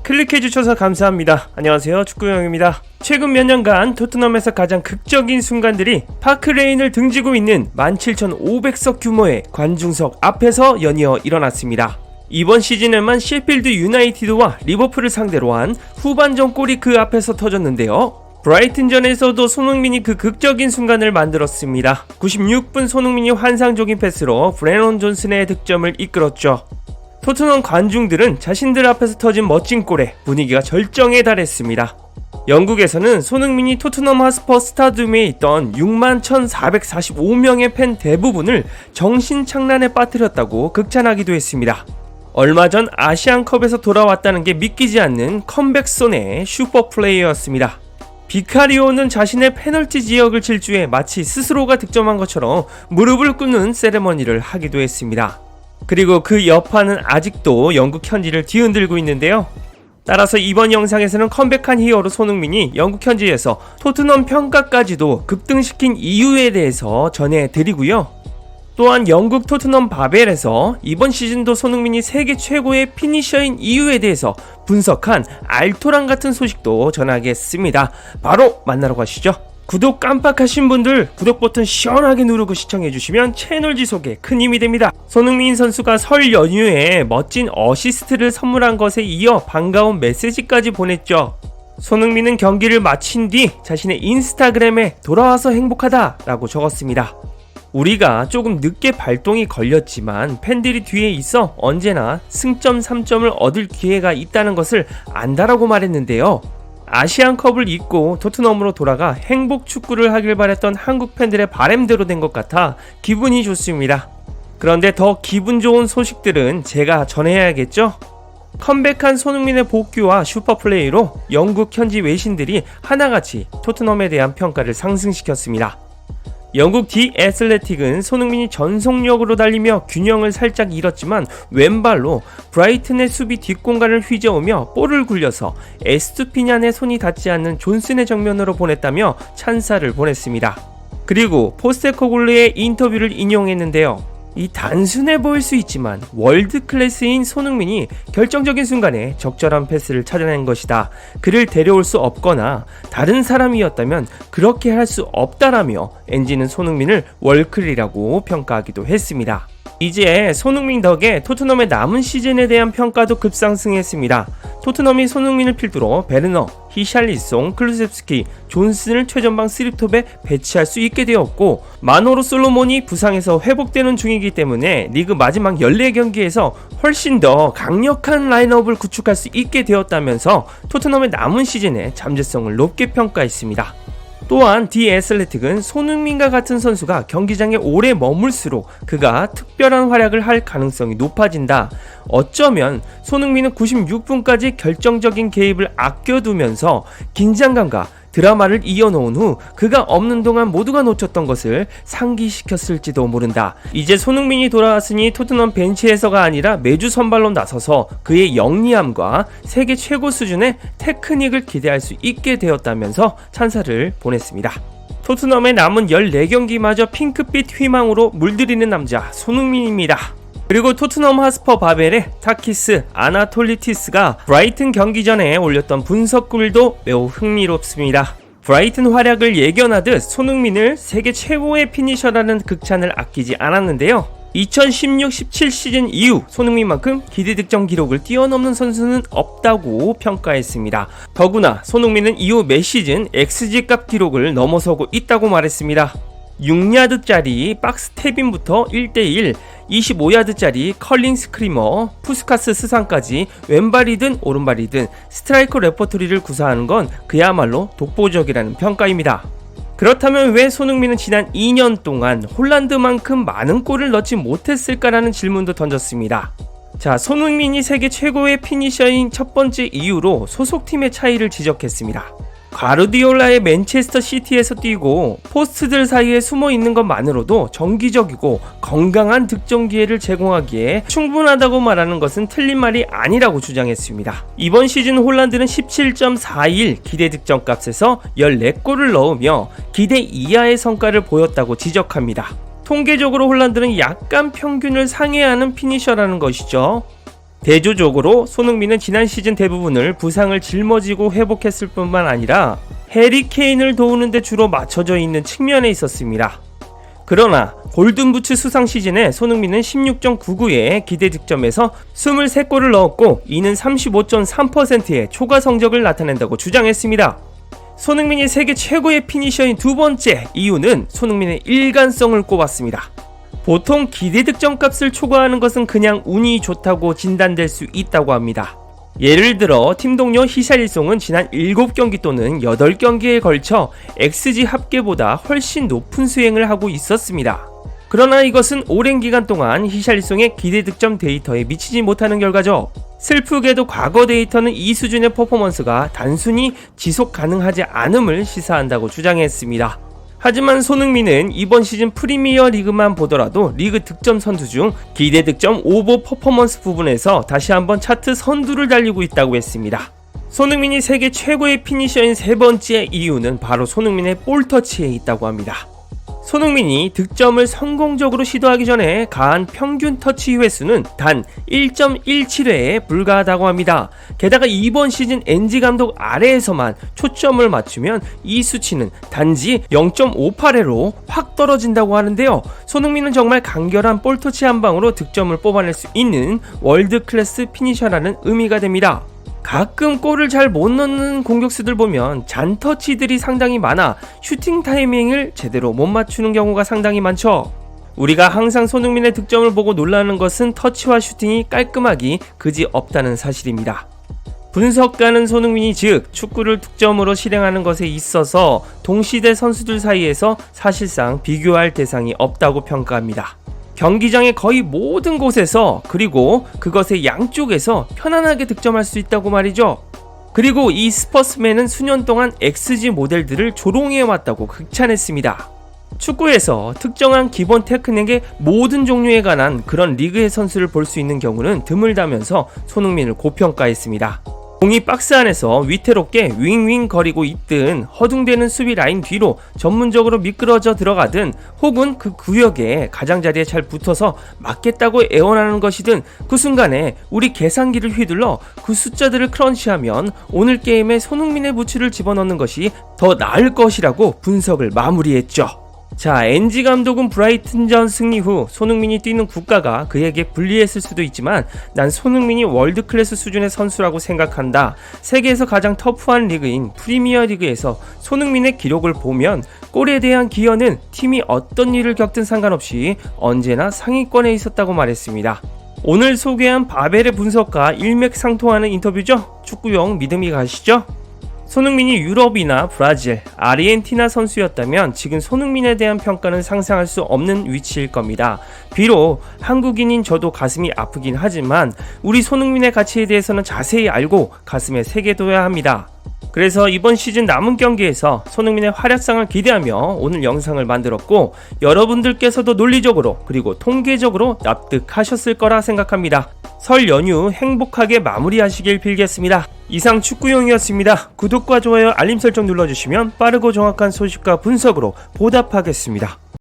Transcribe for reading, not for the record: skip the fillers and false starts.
클릭해주셔서 감사합니다. 안녕하세요, 축구형입니다. 최근 몇 년간 토트넘에서 가장 극적인 순간들이 파크레인을 등지고 있는 17,500석 규모의 관중석 앞에서 연이어 일어났습니다. 이번 시즌에만 셰필드 유나이티드와 리버풀을 상대로 한 후반전 골이 그 앞에서 터졌는데요. 브라이튼전에서도 손흥민이 그 극적인 순간을 만들었습니다. 96분 손흥민이 환상적인 패스로 브레넌 존슨의 득점을 이끌었죠. 토트넘 관중들은 자신들 앞에서 터진 멋진 골에 분위기가 절정에 달했습니다. 영국에서는 손흥민이 토트넘 하스퍼 스타디움에 있던 61,445명의 팬 대부분을 정신착란에 빠뜨렸다고 극찬하기도 했습니다. 얼마 전 아시안컵에서 돌아왔다는 게 믿기지 않는 컴백손의 슈퍼플레이였습니다. 비카리오는 자신의 페널티 지역을 질주해 마치 스스로가 득점한 것처럼 무릎을 꿇는 세레머니를 하기도 했습니다. 그리고 그 여파는 아직도 영국 현지를 뒤흔들고 있는데요. 따라서 이번 영상에서는 컴백한 히어로 손흥민이 영국 현지에서 토트넘 평가까지도 급등시킨 이유에 대해서 전해드리고요. 또한 영국 토트넘 바벨에서 이번 시즌도 손흥민이 세계 최고의 피니셔인 이유에 대해서 분석한 알토란 같은 소식도 전하겠습니다. 바로 만나러 가시죠. 구독 깜빡하신 분들 구독 버튼 시원하게 누르고 시청해주시면 채널 지속에 큰 힘이 됩니다. 손흥민 선수가 설 연휴에 멋진 어시스트를 선물한 것에 이어 반가운 메시지까지 보냈죠. 손흥민은 경기를 마친 뒤 자신의 인스타그램에 돌아와서 행복하다 라고 적었습니다. 우리가 조금 늦게 발동이 걸렸지만 팬들이 뒤에 있어 언제나 승점 3점을 얻을 기회가 있다는 것을 안다라고 말했는데요. 아시안컵을 잊고 토트넘으로 돌아가 행복 축구를 하길 바랬던 한국 팬들의 바람대로 된 것 같아 기분이 좋습니다. 그런데 더 기분 좋은 소식들은 제가 전해야겠죠? 컴백한 손흥민의 복귀와 슈퍼플레이로 영국 현지 외신들이 하나같이 토트넘에 대한 평가를 상승시켰습니다. 영국 디 애슬레틱은 손흥민이 전속력으로 달리며 균형을 살짝 잃었지만 왼발로 브라이튼의 수비 뒷공간을 휘저으며 볼을 굴려서 에스투피런의 손이 닿지 않는 존슨의 정면으로 보냈다며 찬사를 보냈습니다. 그리고 포스테코글루의 인터뷰를 인용했는데요. 이 단순해 보일 수 있지만 월드 클래스인 손흥민이 결정적인 순간에 적절한 패스를 찾아낸 것이다. 그를 데려올 수 없거나 다른 사람이었다면 그렇게 할 수 없다라며 엔지는 손흥민을 월클이라고 평가하기도 했습니다. 이제 손흥민 덕에 토트넘의 남은 시즌에 대한 평가도 급상승했습니다. 토트넘이 손흥민을 필두로 베르너, 히샬리송, 클루셉스키, 존슨을 최전방 3톱에 배치할 수 있게 되었고 마노로 솔로몬이 부상에서 회복되는 중이기 때문에 리그 마지막 14경기에서 훨씬 더 강력한 라인업을 구축할 수 있게 되었다면서 토트넘의 남은 시즌의 잠재성을 높게 평가했습니다. 또한 디 애슬레틱은 손흥민과 같은 선수가 경기장에 오래 머물수록 그가 특별한 활약을 할 가능성이 높아진다. 어쩌면 손흥민은 96분까지 결정적인 개입을 아껴두면서 긴장감과 드라마를 이어놓은 후 그가 없는 동안 모두가 놓쳤던 것을 상기시켰을지도 모른다. 이제 손흥민이 돌아왔으니 토트넘 벤치에서가 아니라 매주 선발로 나서서 그의 영리함과 세계 최고 수준의 테크닉을 기대할 수 있게 되었다면서 찬사를 보냈습니다. 토트넘의 남은 14경기마저 핑크빛 희망으로 물들이는 남자 손흥민입니다. 그리고 토트넘 하스퍼 바벨의 타키스 아나톨리티스가 브라이튼 경기 전에 올렸던 분석글도 매우 흥미롭습니다. 브라이튼 활약을 예견하듯 손흥민을 세계 최고의 피니셔라는 극찬을 아끼지 않았는데요. 2016-17 시즌 이후 손흥민만큼 기대 득점 기록을 뛰어넘는 선수는 없다고 평가했습니다. 더구나 손흥민은 이후 몇 시즌 XG값 기록을 넘어서고 있다고 말했습니다. 6야드짜리 박스 탭인부터 1대1, 25야드짜리 컬링 스크리머, 푸스카스 스상까지 왼발이든 오른발이든 스트라이커 레퍼토리를 구사하는 건 그야말로 독보적이라는 평가입니다. 그렇다면 왜 손흥민은 지난 2년 동안 홀란드만큼 많은 골을 넣지 못했을까라는 질문도 던졌습니다. 자, 손흥민이 세계 최고의 피니셔인 첫 번째 이유로 소속팀의 차이를 지적했습니다. 가르디올라의 맨체스터 시티에서 뛰고 포스트들 사이에 숨어 있는 것만으로도 정기적이고 건강한 득점 기회를 제공하기에 충분하다고 말하는 것은 틀린 말이 아니라고 주장했습니다. 이번 시즌 홀란드는 17.41 기대 득점 값에서 14골을 넣으며 기대 이하의 성과를 보였다고 지적합니다. 통계적으로 홀란드는 약간 평균을 상회하는 피니셔라는 것이죠. 대조적으로 손흥민은 지난 시즌 대부분을 부상을 짊어지고 회복했을 뿐만 아니라 해리 케인을 도우는 데 주로 맞춰져 있는 측면에 있었습니다. 그러나 골든부츠 수상 시즌에 손흥민은 16.99의 기대 득점에서 23골을 넣었고 이는 35.3%의 초과 성적을 나타낸다고 주장했습니다. 손흥민이 세계 최고의 피니셔인 두 번째 이유는 손흥민의 일관성을 꼽았습니다. 보통 기대 득점 값을 초과하는 것은 그냥 운이 좋다고 진단될 수 있다고 합니다. 예를 들어 팀 동료 히샬리송은 지난 7경기 또는 8경기에 걸쳐 XG 합계보다 훨씬 높은 수행을 하고 있었습니다. 그러나 이것은 오랜 기간 동안 히샬리송의 기대 득점 데이터에 미치지 못하는 결과죠. 슬프게도 과거 데이터는 이 수준의 퍼포먼스가 단순히 지속 가능하지 않음을 시사한다고 주장했습니다. 하지만 손흥민은 이번 시즌 프리미어 리그만 보더라도 리그 득점 선두 중 기대 득점 오버 퍼포먼스 부분에서 다시 한번 차트 선두를 달리고 있다고 했습니다. 손흥민이 세계 최고의 피니셔인 세 번째 이유는 바로 손흥민의 볼터치에 있다고 합니다. 손흥민이 득점을 성공적으로 시도하기 전에 가한 평균 터치 횟수는 단 1.17회에 불과하다고 합니다. 게다가 이번 시즌 엔지 감독 아래에서만 초점을 맞추면 이 수치는 단지 0.58회로 확 떨어진다고 하는데요. 손흥민은 정말 간결한 볼터치 한 방으로 득점을 뽑아낼 수 있는 월드 클래스 피니셔라는 의미가 됩니다. 가끔 골을 잘 못 넣는 공격수들 보면 잔터치들이 상당히 많아 슈팅 타이밍을 제대로 못 맞추는 경우가 상당히 많죠. 우리가 항상 손흥민의 득점을 보고 놀라는 것은 터치와 슈팅이 깔끔하기 그지 없다는 사실입니다. 분석가는 손흥민이 즉 축구를 득점으로 실행하는 것에 있어서 동시대 선수들 사이에서 사실상 비교할 대상이 없다고 평가합니다. 경기장의 거의 모든 곳에서 그리고 그것의 양쪽에서 편안하게 득점할 수 있다고 말이죠. 그리고 이 스퍼스맨은 수년 동안 XG 모델들을 조롱해왔다고 극찬했습니다. 축구에서 특정한 기본 테크닉의 모든 종류에 관한 그런 리그의 선수를 볼 수 있는 경우는 드물다면서 손흥민을 고평가했습니다. 공이 박스 안에서 위태롭게 윙윙 거리고 있든 허둥대는 수비 라인 뒤로 전문적으로 미끄러져 들어가든 혹은 그 구역에 가장자리에 잘 붙어서 맞겠다고 애원하는 것이든 그 순간에 우리 계산기를 휘둘러 그 숫자들을 크런치하면 오늘 게임에 손흥민의 부츠를 집어넣는 것이 더 나을 것이라고 분석을 마무리했죠. 자, 엔지 감독은 브라이튼전 승리 후 손흥민이 뛰는 국가가 그에게 불리했을 수도 있지만 난 손흥민이 월드클래스 수준의 선수라고 생각한다. 세계에서 가장 터프한 리그인 프리미어 리그에서 손흥민의 기록을 보면 골에 대한 기여는 팀이 어떤 일을 겪든 상관없이 언제나 상위권에 있었다고 말했습니다. 오늘 소개한 바벨의 분석과 일맥상통하는 인터뷰죠. 축구용 믿음이 가시죠? 손흥민이 유럽이나 브라질, 아르헨티나 선수였다면 지금 손흥민에 대한 평가는 상상할 수 없는 위치일 겁니다. 비록 한국인인 저도 가슴이 아프긴 하지만 우리 손흥민의 가치에 대해서는 자세히 알고 가슴에 새겨둬야 합니다. 그래서 이번 시즌 남은 경기에서 손흥민의 활약상을 기대하며 오늘 영상을 만들었고 여러분들께서도 논리적으로 그리고 통계적으로 납득하셨을 거라 생각합니다. 설 연휴 행복하게 마무리하시길 빌겠습니다. 이상 축구용이었습니다. 구독과 좋아요 알림 설정 눌러주시면 빠르고 정확한 소식과 분석으로 보답하겠습니다.